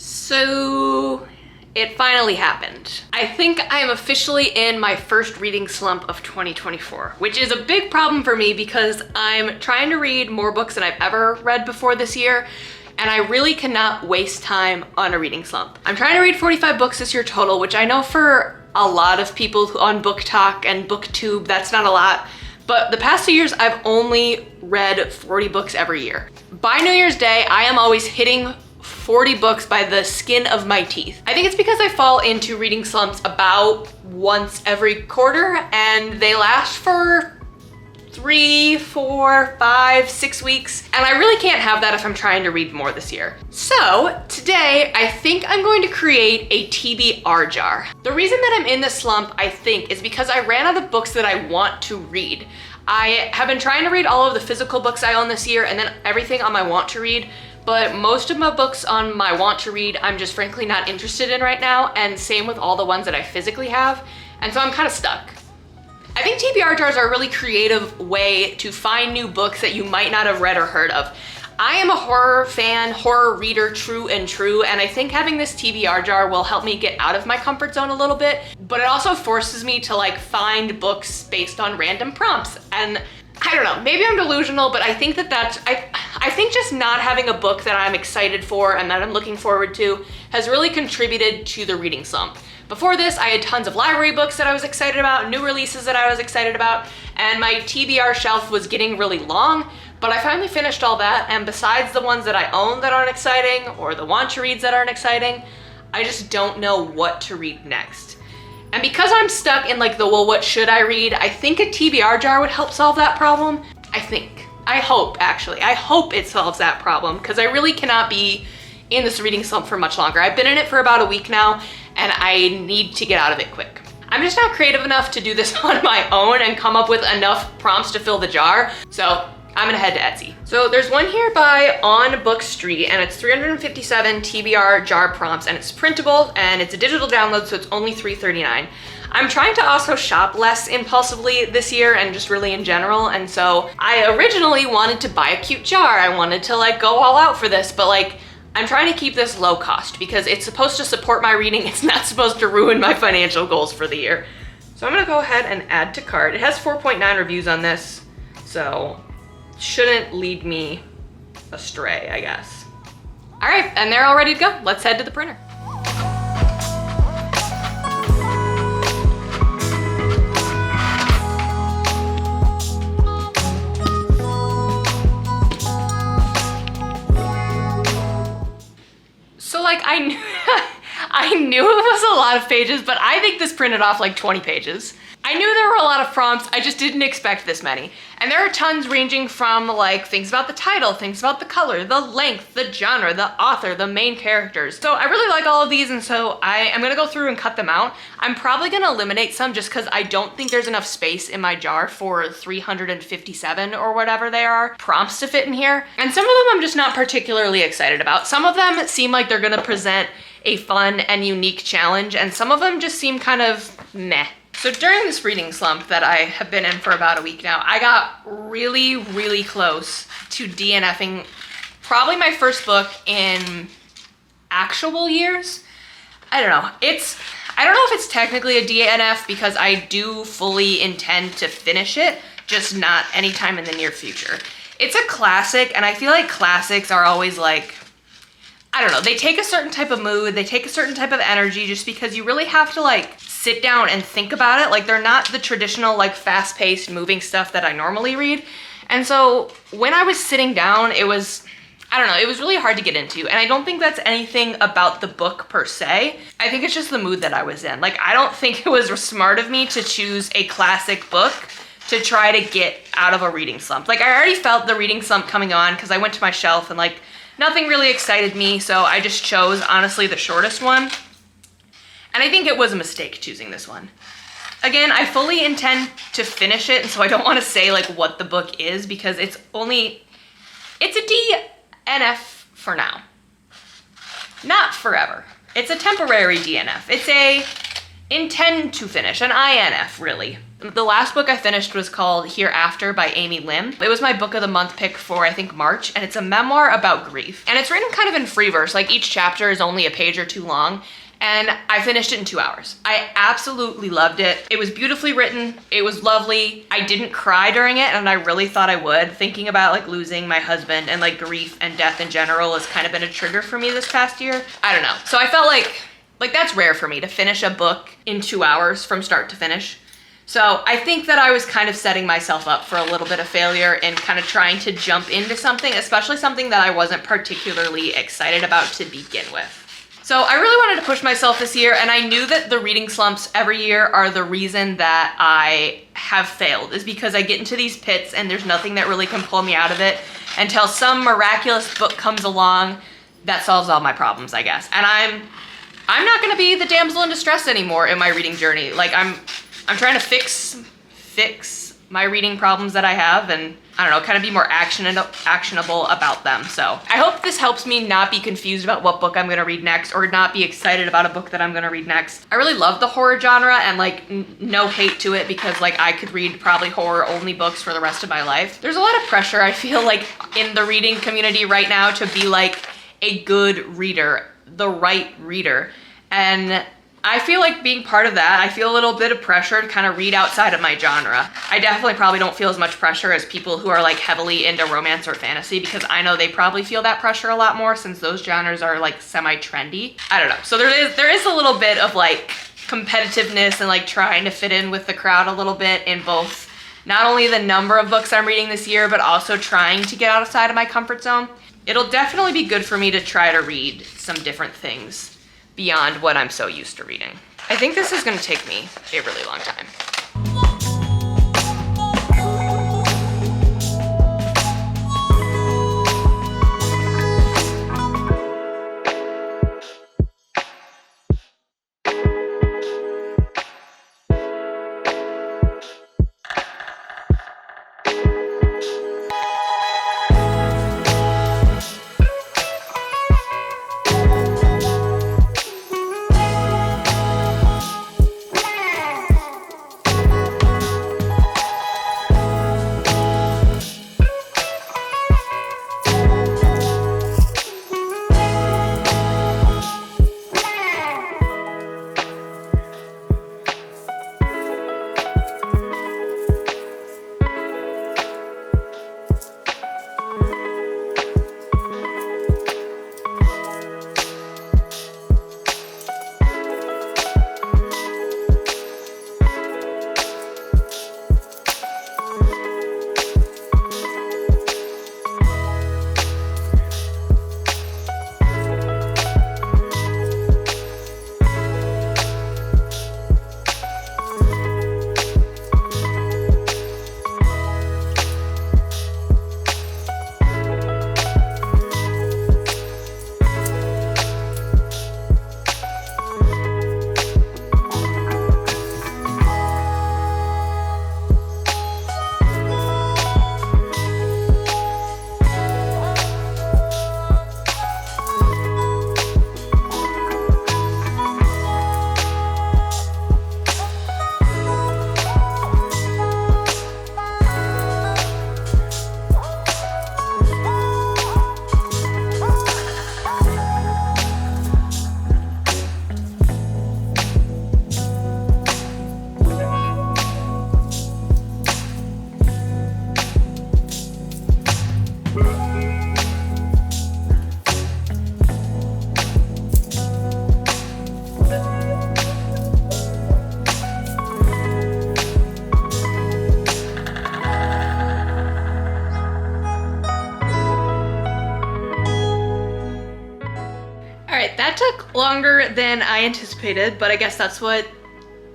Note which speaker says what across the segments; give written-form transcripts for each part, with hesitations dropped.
Speaker 1: So it finally happened. I think I am officially in my first reading slump of 2024, which is a big problem for me because I'm trying to read more books than I've ever read before this year, and I really cannot waste time on a reading slump. I'm trying to read 45 books this year total, which I know for a lot of people on Book Talk and Booktube, that's not a lot. But the past 2 years, I've only read 40 books every year. By New Year's Day, I am always hitting 40 books by the skin of my teeth. I think it's because I fall into reading slumps about once every quarter, and they last for 3, 4, 5, 6 weeks. And I really can't have that if I'm trying to read more this year. So today, I think I'm going to create a TBR jar. The reason that I'm in this slump, I think, is because I ran out of books that I want to read. I have been trying to read all of the physical books I own this year and then everything on my want to read, but most of my books on my want to read, I'm just frankly not interested in right now, and same with all the ones that I physically have, and so I'm kind of stuck. I think TBR jars are a really creative way to find new books that you might not have read or heard of. I am a horror fan, horror reader, true and true, and I think having this TBR jar will help me get out of my comfort zone a little bit, but it also forces me to like find books based on random prompts. And I don't know, maybe I'm delusional, but I think I think just not having a book that I'm excited for and that I'm looking forward to has really contributed to the reading slump. Before this, I had tons of library books that I was excited about, new releases that I was excited about, and my TBR shelf was getting really long, but I finally finished all that, and besides the ones that I own that aren't exciting, or the want to reads that aren't exciting, I just don't know what to read next. And because I'm stuck in like the, well, what should I read? I think a TBR jar would help solve that problem. I hope actually. I hope it solves that problem because I really cannot be in this reading slump for much longer. I've been in it for about a week now and I need to get out of it quick. I'm just not creative enough to do this on my own and come up with enough prompts to fill the jar. So I'm gonna head to Etsy. So there's one here by On Book Street and it's 357 TBR jar prompts and it's printable and it's a digital download, so it's only $3.39. I'm trying to also shop less impulsively this year and just really in general, and so I originally wanted to buy a cute jar. I wanted to like go all out for this, but like I'm trying to keep this low cost because it's supposed to support my reading. It's not supposed to ruin my financial goals for the year. So I'm gonna go ahead and add to cart. It has 4.9 reviews on this, so shouldn't lead me astray, I guess. All right, and they're all ready to go. Let's head to the printer. So like I knew it was a lot of pages, but I think this printed off like 20 pages. I knew there were a lot of prompts, I just didn't expect this many. And there are tons ranging from like things about the title, things about the color, the length, the genre, the author, the main characters. So I really like all of these, and so I am gonna go through and cut them out. I'm probably gonna eliminate some just because I don't think there's enough space in my jar for 357 or whatever they are prompts to fit in here. And some of them I'm just not particularly excited about. Some of them seem like they're gonna present a fun and unique challenge, and some of them just seem kind of meh. So during this reading slump that I have been in for about a week now, I got really, really close to DNFing probably my first book in actual years. I don't know. I don't know if it's technically a DNF because I do fully intend to finish it, just not anytime in the near future. It's a classic, and I feel like classics are always like, I don't know, they take a certain type of mood, they take a certain type of energy just because you really have to like sit down and think about it. Like they're not the traditional like fast-paced moving stuff that I normally read. And so when I was sitting down, it was, I don't know, it was really hard to get into. And I don't think that's anything about the book per se. I think it's just the mood that I was in. Like I don't think it was smart of me to choose a classic book to try to get out of a reading slump. Like I already felt the reading slump coming on because I went to my shelf and like nothing really excited me, so I just chose, honestly, the shortest one. And I think it was a mistake choosing this one. Again, I fully intend to finish it, and so I don't want to say like what the book is because it's a DNF for now. Not forever. It's a temporary DNF. It's a intend to finish, an INF really. The last book I finished was called Hereafter by Amy Lim. It was my book of the month pick for, I think, March, and it's a memoir about grief. And it's written kind of in free verse, like each chapter is only a page or two long, and I finished it in 2 hours. I absolutely loved it. It was beautifully written, it was lovely. I didn't cry during it, and I really thought I would. Thinking about like losing my husband and like grief and death in general has kind of been a trigger for me this past year. I don't know. So I felt like that's rare for me to finish a book in 2 hours from start to finish. So I think that I was kind of setting myself up for a little bit of failure in kind of trying to jump into something, especially something that I wasn't particularly excited about to begin with. So I really wanted to push myself this year, and I knew that the reading slumps every year are the reason that I have failed, is because I get into these pits and there's nothing that really can pull me out of it until some miraculous book comes along that solves all my problems, I guess. And I'm not gonna be the damsel in distress anymore in my reading journey. Like I'm trying to fix my reading problems that I have, and I don't know, kind of be more actionable about them. So I hope this helps me not be confused about what book I'm gonna read next, or not be excited about a book that I'm gonna read next. I really love the horror genre, and like no hate to it, because like I could read probably horror only books for the rest of my life. There's a lot of pressure, I feel like, in the reading community right now to be like a good reader, the right reader. And I feel like being part of that, I feel a little bit of pressure to kind of read outside of my genre. I definitely probably don't feel as much pressure as people who are like heavily into romance or fantasy, because I know they probably feel that pressure a lot more since those genres are like semi-trendy. I don't know. So there is a little bit of like competitiveness and like trying to fit in with the crowd a little bit in both, not only the number of books I'm reading this year, but also trying to get outside of my comfort zone. It'll definitely be good for me to try to read some different things beyond what I'm so used to reading. I think this is gonna take me a really long time. That took longer than I anticipated, but I guess that's what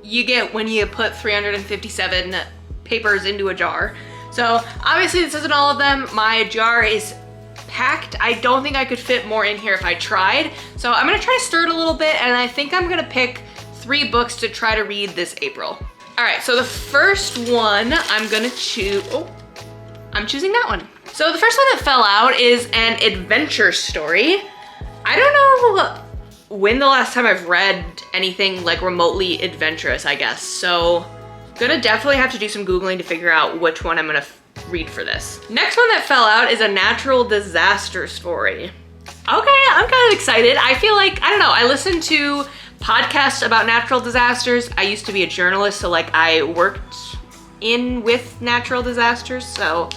Speaker 1: you get when you put 357 papers into a jar. So obviously this isn't all of them. My jar is packed. I don't think I could fit more in here if I tried. So I'm gonna try to stir it a little bit, and I think I'm gonna pick 3 books to try to read this April. All right, so the first one I'm gonna choose, I'm choosing that one. So the first one that fell out is an adventure story. I don't know when the last time I've read anything like remotely adventurous, I guess. So Gonna definitely have to do some Googling to figure out which one I'm gonna read for this. Next one that fell out is a natural disaster story. Okay, I'm kind of excited. I feel like, I don't know, I listen to podcasts about natural disasters. I used to be a journalist, so like I worked with natural disasters, so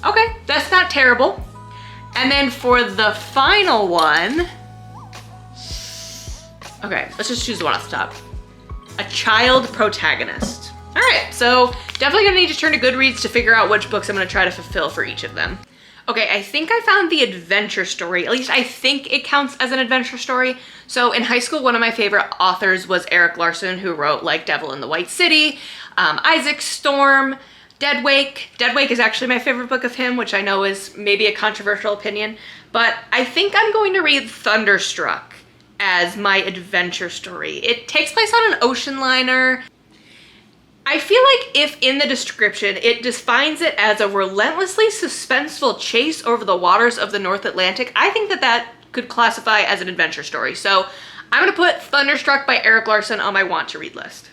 Speaker 1: okay, that's not terrible. And then for the final one, okay, let's just choose the one off the top. A child protagonist. All right, so definitely gonna need to turn to Goodreads to figure out which books I'm gonna try to fulfill for each of them. Okay, I think I found the adventure story. At least I think it counts as an adventure story. So in high school, one of my favorite authors was Eric Larson, who wrote like Devil in the White City, Isaac Storm, Deadwake. Deadwake is actually my favorite book of him, which I know is maybe a controversial opinion, but I think I'm going to read Thunderstruck as my adventure story. It takes place on an ocean liner. I feel like if in the description it defines it as a relentlessly suspenseful chase over the waters of the North Atlantic, I think that that could classify as an adventure story. So I'm gonna put Thunderstruck by Eric Larson on my want to read list.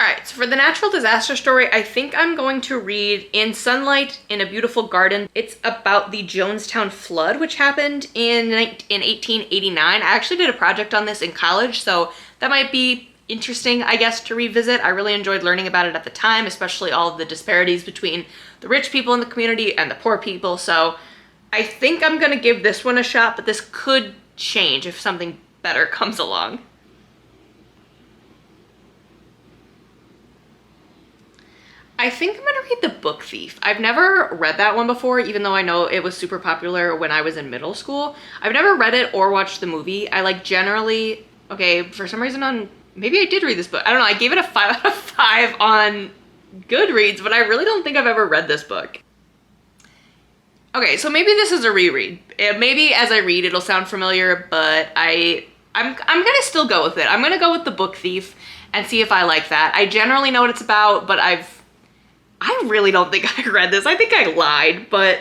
Speaker 1: All right, so for the natural disaster story, I think I'm going to read In Sunlight in a Beautiful Garden. It's about the Jonestown flood, which happened in 1889. I actually did a project on this in college, so that might be interesting, I guess, to revisit. I really enjoyed learning about it at the time, especially all of the disparities between the rich people in the community and the poor people. So I think I'm gonna give this one a shot, but this could change if something better comes along. I think I'm gonna read The Book Thief. I've never read that one before, even though I know it was super popular when I was in middle school. I've never read it or watched the movie. I like generally, okay, for some reason maybe I did read this book. I don't know, I gave it a 5 out of 5 on Goodreads, but I really don't think I've ever read this book. Okay, so maybe this is a reread. Maybe as I read, it'll sound familiar, but I'm gonna still go with it. I'm gonna go with The Book Thief and see if I like that. I generally know what it's about, but I really don't think I read this. I think I lied, but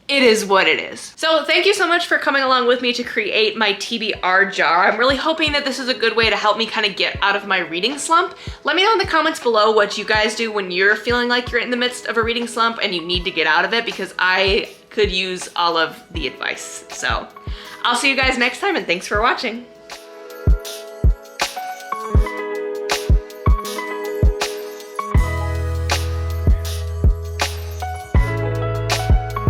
Speaker 1: it is what it is. So thank you so much for coming along with me to create my TBR jar. I'm really hoping that this is a good way to help me kind of get out of my reading slump. Let me know in the comments below what you guys do when you're feeling like you're in the midst of a reading slump and you need to get out of it, because I could use all of the advice. So I'll see you guys next time, and thanks for watching.